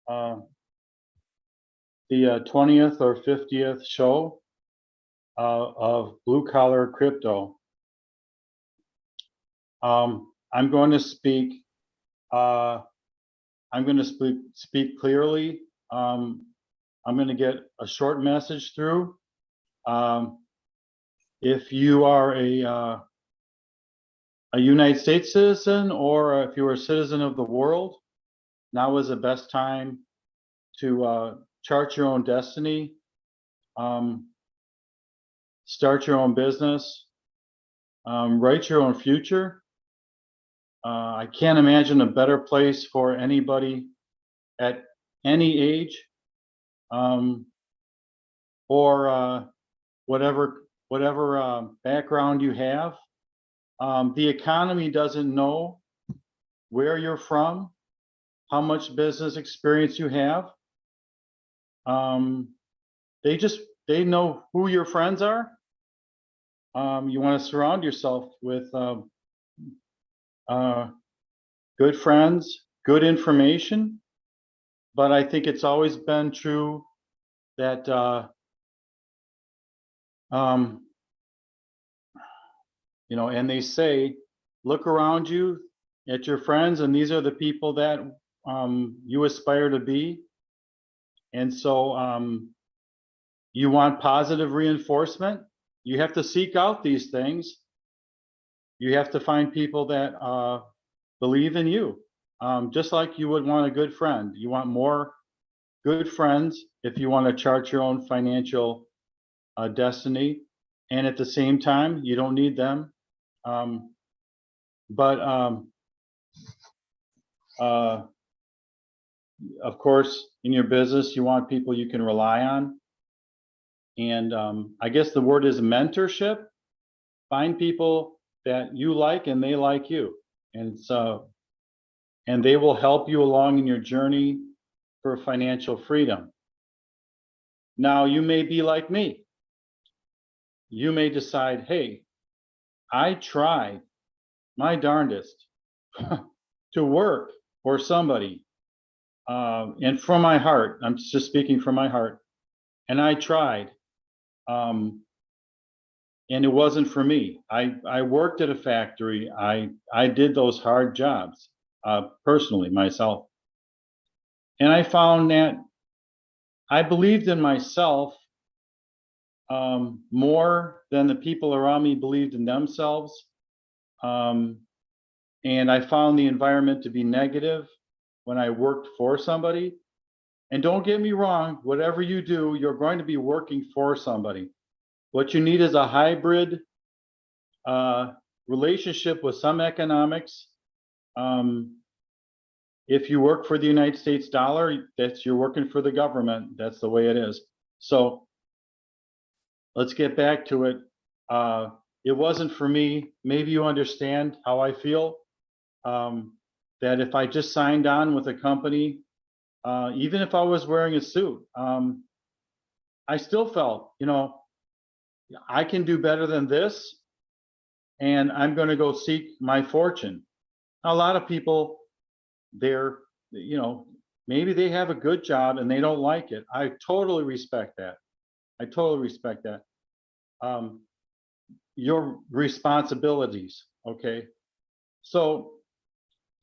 uh, the 20th or 50th show of Blue Collar Crypto. I'm going to speak. I'm going to speak clearly. I'm going to get a short message through. If you are a United States citizen, or if you're a citizen of the world, now is the best time to chart your own destiny, start your own business, write your own future. I can't imagine a better place for anybody at any age, or whatever background you have. The economy doesn't know where you're from, how much business experience you have. They know who your friends are. You want to surround yourself with good friends, good information. But I think it's always been true that and they say, look around you at your friends, and these are the people that you aspire to be. And so you want positive reinforcement. You have to seek out these things. You have to find people that believe in you, just like you would want a good friend. You want more good friends if you want to chart your own financial destiny. And at the same time, you don't need them. Of course, in your business, you want people you can rely on. And I guess the word is mentorship. Find people that you like and they like you. And they will help you along in your journey for financial freedom. Now, you may be like me. You may decide, hey, I tried my darndest to work for somebody. And from my heart, I'm just speaking from my heart. And I tried. And it wasn't for me. I worked at a factory. I did those hard jobs personally myself. And I found that I believed in myself more than the people around me believed in themselves. And I found the environment to be negative when I worked for somebody. And don't get me wrong, whatever you do, you're going to be working for somebody. What you need is a hybrid relationship with some economics. If you work for the United States dollar, you're working for the government. That's the way it is. So let's get back to it. It wasn't for me. Maybe you understand how I feel. That if I just signed on with a company, even if I was wearing a suit, I still felt, I can do better than this, and I'm going to go seek my fortune. A lot of people, maybe they have a good job and they don't like it. I totally respect that. Your responsibilities, okay? So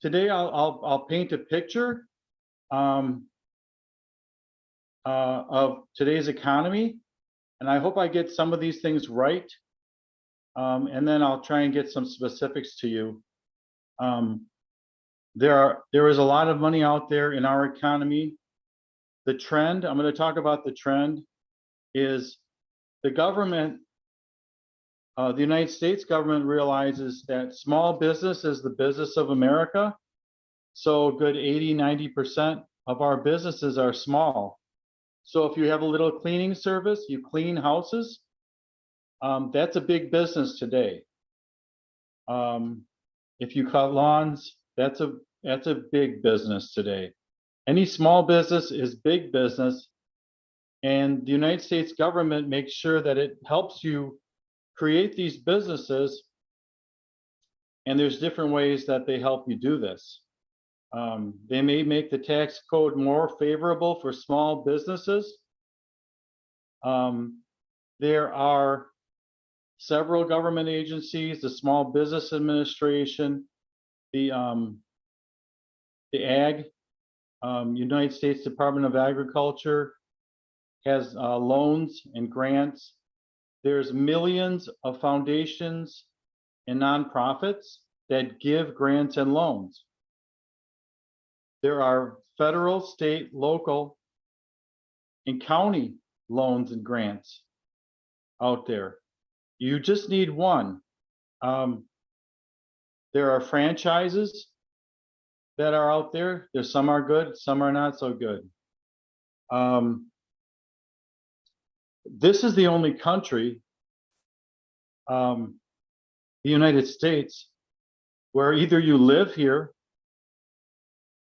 today I'll paint a picture of today's economy, and I hope I get some of these things right, and then I'll try and get some specifics to you. There is a lot of money out there in our economy. The trend, I'm going to talk about the trend, is the government, the United States government realizes that small business is the business of America. So a good 80–90% of our businesses are small. So if you have a little cleaning service, you clean houses, that's a big business today. If you cut lawns, that's a big business today. Any small business is big business, and the United States government makes sure that it helps you create these businesses, and there's different ways that they help you do this. They may make the tax code more favorable for small businesses. There are several government agencies, the Small Business Administration, the United States Department of Agriculture has loans and grants. There's millions of foundations and nonprofits that give grants and loans. There are federal, state, local, and county loans and grants out there. You just need one. There are franchises that are out there. There's some are good, some are not so good. This is the only country, the United States, where either you live here.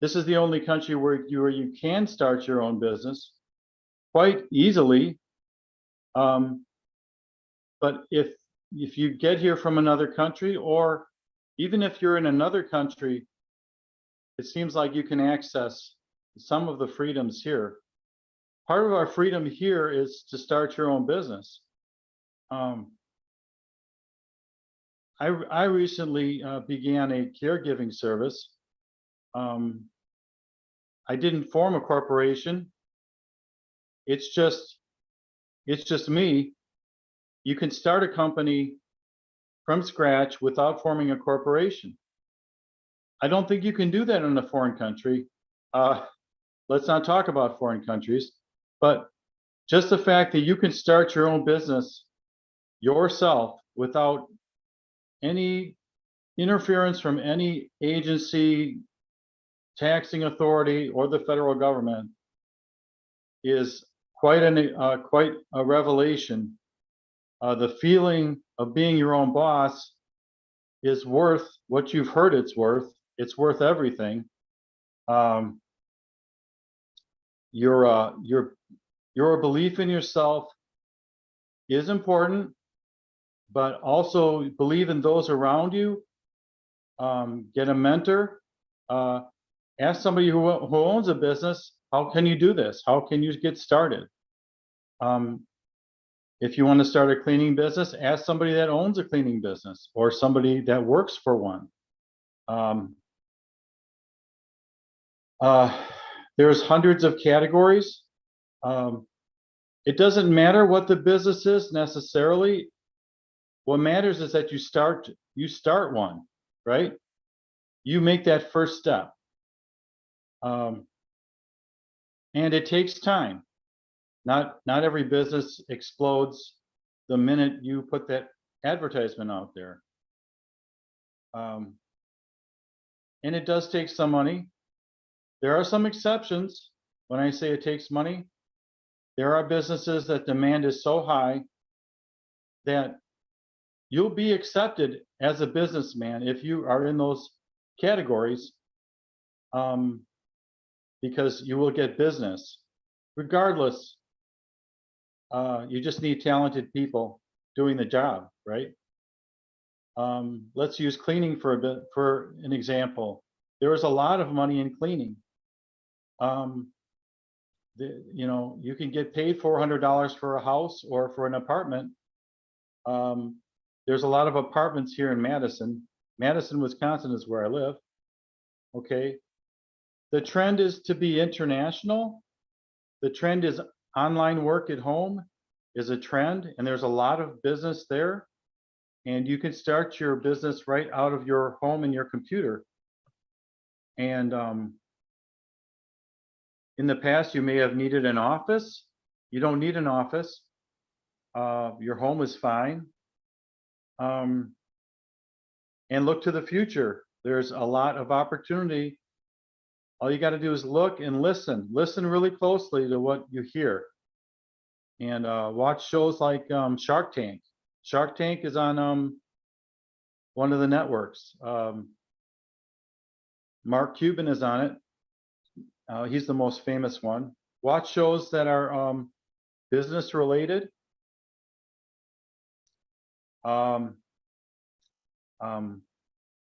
This is the only country where you can start your own business quite easily. But if you get here from another country, or even if you're in another country, it seems like you can access some of the freedoms here. Part of our freedom here is to start your own business. I recently began a caregiving service. I didn't form a corporation. It's just me. You can start a company from scratch without forming a corporation. I don't think you can do that in a foreign country. Let's not talk about foreign countries, but just the fact that you can start your own business yourself without any interference from any agency, taxing authority, or the federal government is quite a revelation. The feeling of being your own boss is worth what you've heard it's worth. It's worth everything. Your belief in yourself is important, but also believe in those around you. Get a mentor. Ask somebody who owns a business, how can you do this? How can you get started? If you want to start a cleaning business, ask somebody that owns a cleaning business or somebody that works for one. There's hundreds of categories. It doesn't matter what the business is necessarily. What matters is that you start one, right? You make that first step. And it takes time. Not every business explodes the minute you put that advertisement out there. And it does take some money. There are some exceptions. When I say it takes money, there are businesses that demand is so high that you'll be accepted as a businessman if you are in those categories, because you will get business. Regardless, you just need talented people doing the job, right? Let's use cleaning for an example. There is a lot of money in cleaning. You can get paid $400 for a house or for an apartment. There's a lot of apartments here in Madison. Madison, Wisconsin is where I live. Okay. The trend is to be international. The trend is online work at home is a trend, and there's a lot of business there. And you can start your business right out of your home and your computer. And in the past, you may have needed an office. You don't need an office. Your home is fine. And look to the future. There's a lot of opportunity. All you got to do is look and listen. Listen really closely to what you hear. And watch shows like Shark Tank. Shark Tank is on one of the networks. Mark Cuban is on it. He's the most famous one. Watch shows that are business related.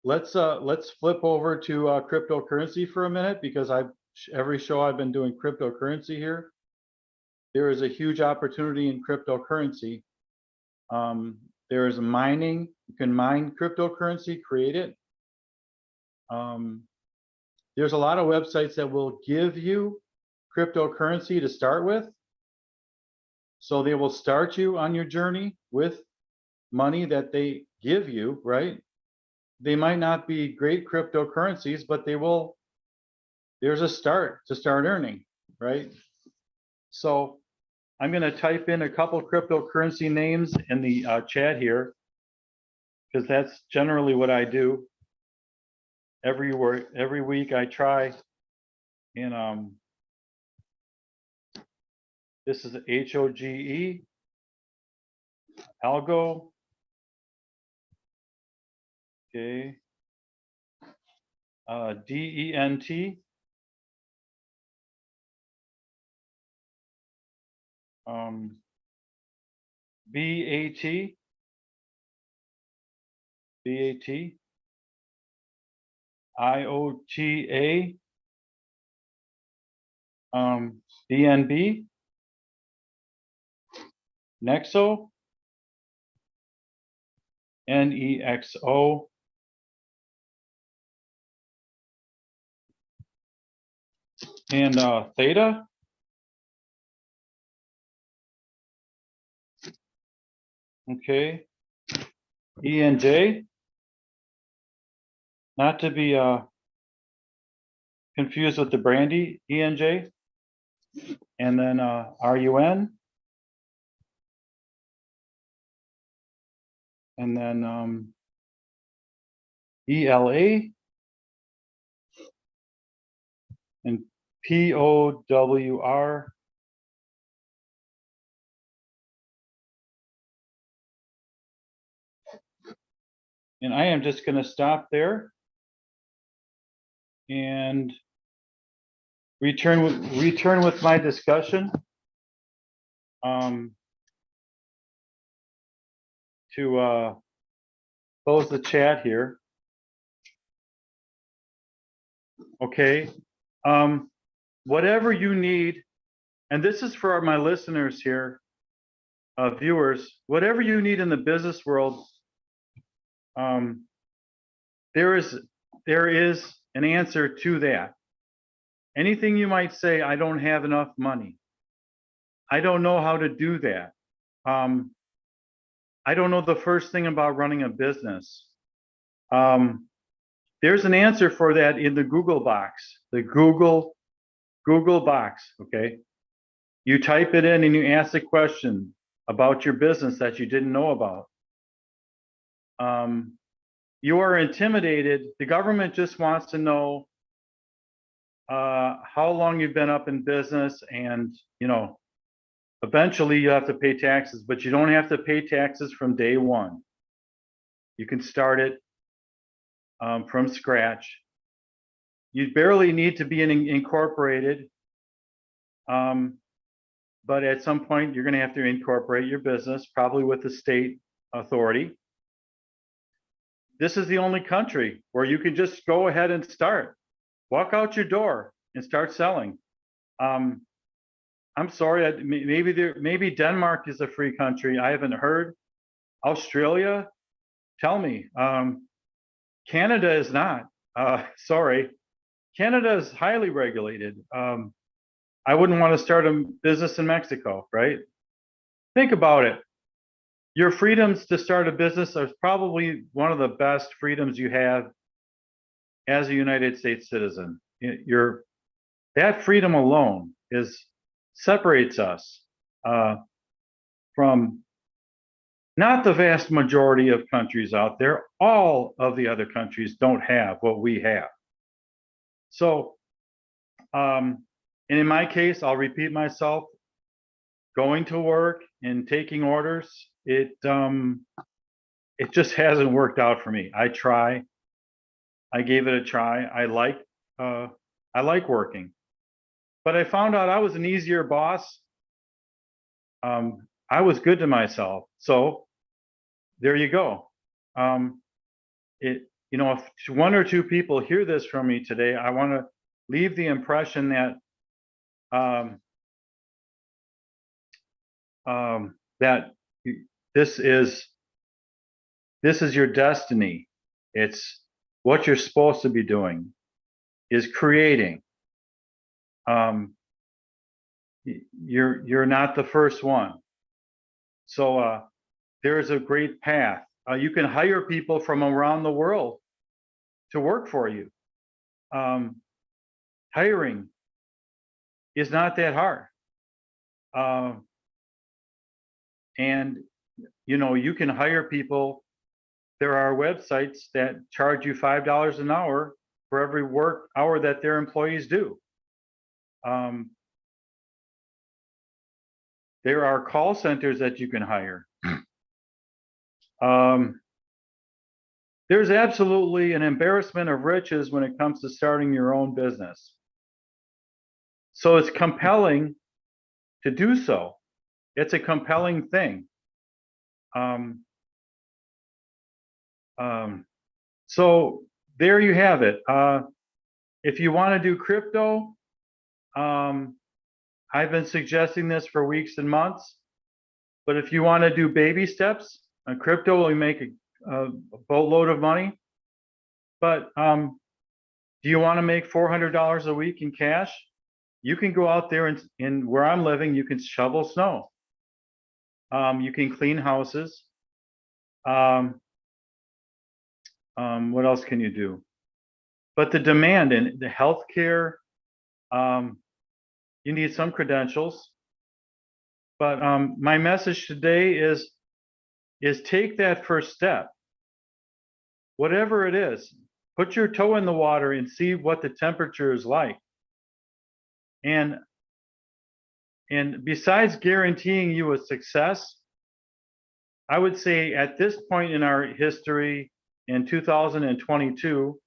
let's flip over to cryptocurrency for a minute, because every show I've been doing cryptocurrency here. There is a huge opportunity in cryptocurrency. There is mining. You can mine cryptocurrency, create it. There's a lot of websites that will give you cryptocurrency to start with. So they will start you on your journey with money that they give you, right? They might not be great cryptocurrencies, but there's a start to start earning, right? So I'm going to type in a couple cryptocurrency names in the chat here, because that's generally what I do. Every week I try, and this is HOGE, Algo. Okay. DENT. BAT. IOTA. BNB. Nexo. NEXO. And Theta. Okay. ENJ. Not to be confused with the brandy, ENJ. And then RUN. And then ELA. And POWR. And I am just going to stop there and return with my discussion to close the chat here. Okay. Whatever you need, and this is for my listeners here, viewers, whatever you need in the business world, there is an answer to that. Anything you might say, I don't have enough money. I don't know how to do that. I don't know the first thing about running a business. There's an answer for that in the Google box, the Google box, okay? You type it in and you ask a question about your business that you didn't know about. You are intimidated. The government just wants to know how long you've been up in business, and eventually you have to pay taxes, but you don't have to pay taxes from day one. You can start it from scratch. You barely need to be incorporated, but at some point you're going to have to incorporate your business, probably with the state authority. This is the only country where you can just go ahead and start. Walk out your door and start selling. I'm sorry, maybe Denmark is a free country. I haven't heard. Australia, tell me. Canada is not. Sorry. Canada is highly regulated. I wouldn't want to start a business in Mexico, right? Think about it. Your freedoms to start a business are probably one of the best freedoms you have as a United States citizen. That freedom alone separates us from not the vast majority of countries out there. All of the other countries don't have what we have. So, and in my case, I'll repeat myself, going to work and taking orders, it just hasn't worked out for me. I gave it a try. I like working, but I found out I was an easier boss. I was good to myself. So there you go. you know, if one or two people hear this from me today, I want to leave the impression that that this is your destiny. It's what you're supposed to be doing, is creating. You're not the first one. So there is a great path. You can hire people from around the world to work for you. Hiring is not that hard. And you know, you can hire people. There are websites that charge you $5 an hour for every work hour that their employees do. There are call centers that you can hire. There's absolutely an embarrassment of riches when it comes to starting your own business. So it's compelling to do so. It's a compelling thing. So there you have it. If you want to do crypto, I've been suggesting this for weeks and months, but if you want to do baby steps, crypto will make a boatload of money. But do you want to make $400 a week in cash? You can go out there and where I'm living, you can shovel snow. You can clean houses. What else can you do? But the demand in the healthcare, you need some credentials. But my message today is take that first step. Whatever it is, put your toe in the water and see what the temperature is like. And besides guaranteeing you a success, I would say at this point in our history in 2022,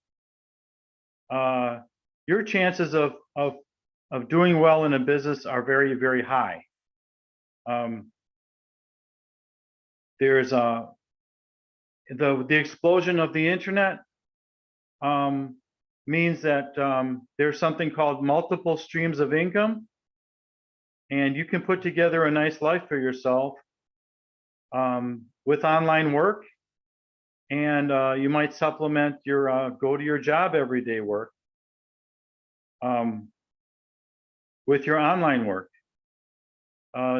your chances of doing well in a business are very, very high. There's the explosion of the internet means that there's something called multiple streams of income, and you can put together a nice life for yourself with online work, and you might supplement your go to your job every day work with your online work.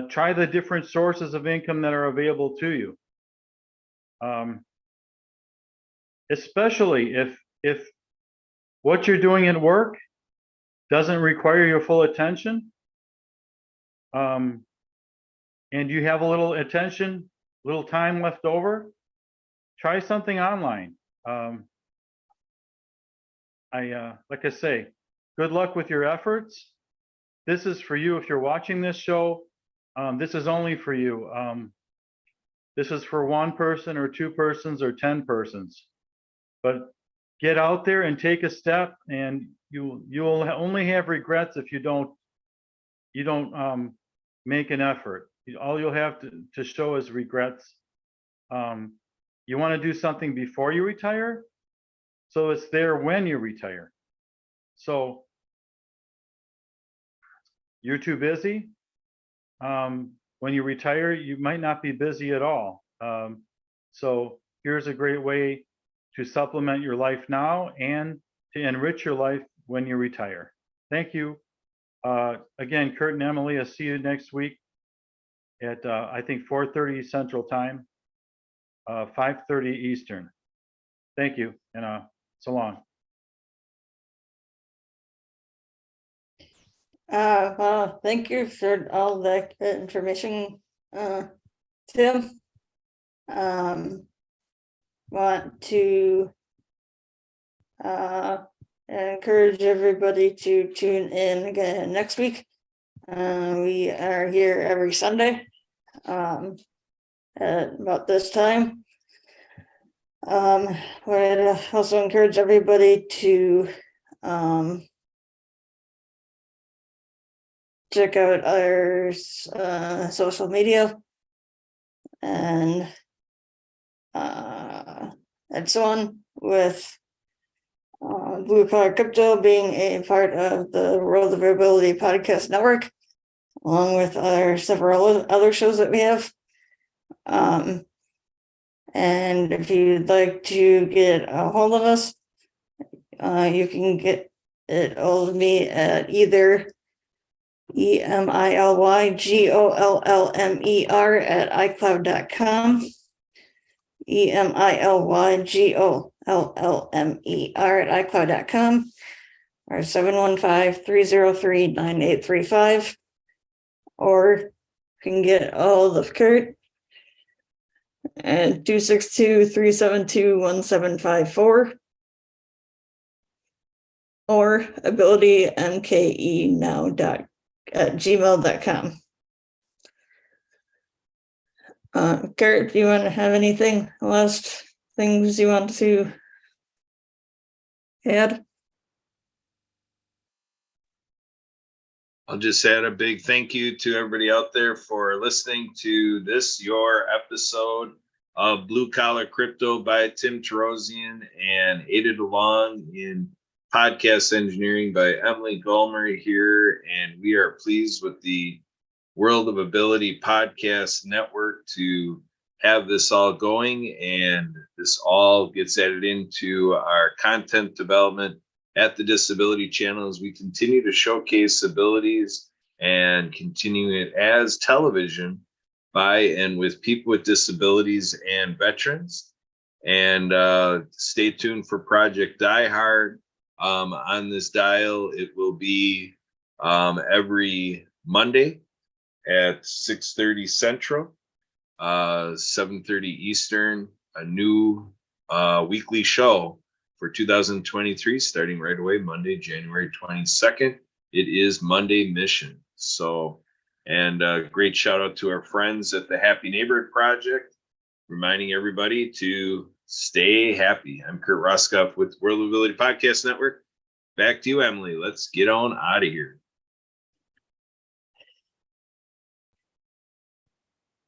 Try the different sources of income that are available to you. Especially if what you're doing at work doesn't require your full attention, and you have a little attention, little time left over, try something online. Like I say, good luck with your efforts. This is for you. If you're watching this show, this is only for you. This is for one person or two persons or 10 persons. But get out there and take a step, and you'll only have regrets if you don't make an effort. All you'll have to show is regrets. You want to do something before you retire, so it's there when you retire. So you're too busy. When you retire, you might not be busy at all. So here's a great way to supplement your life now and to enrich your life when you retire. Thank you. Again, Kurt and Emily, I'll see you next week at I think 4:30 Central Time, 5:30 Eastern. Thank you, and so long. Well, thank you for all the information, Tim. Want to encourage everybody to tune in again next week. We are here every Sunday at about this time. Would also encourage everybody to check out our social media and and so on, with Blue Collar Crypto being a part of the World of Ability Podcast Network, along with several other shows that we have. And if you'd like to get a hold of us, you can get it hold of me at either EMILYGOLLMER at iCloud.com, EMILYGOLLMER at iCloud.com, or 715-303-9835, or you can get all of Kurt at 262-372-1754, or abilitymkenow.gmail.com. Kurt, do you want to have anything, last things you want to add? I'll just add a big thank you to everybody out there for listening to this, your episode of Blue Collar Crypto by Tim Torosian, and aided along in podcast engineering by Emily Gulmer here. And we are pleased with the World of Ability Podcast Network to have this all going, and this all gets added into our content development at the Disability Channel as we continue to showcase abilities and continue it as television by and with people with disabilities and veterans. And stay tuned for Project Die Hard on this dial. It will be every Monday at 6:30 Central, 7:30 Eastern, a new weekly show for 2023, starting right away, Monday, January 22nd. It is Monday Mission. So, and a great shout out to our friends at the Happy Neighborhood Project, reminding everybody to stay happy. I'm Kurt Roskoff with World of Ability Podcast Network. Back to you, Emily. Let's get on out of here.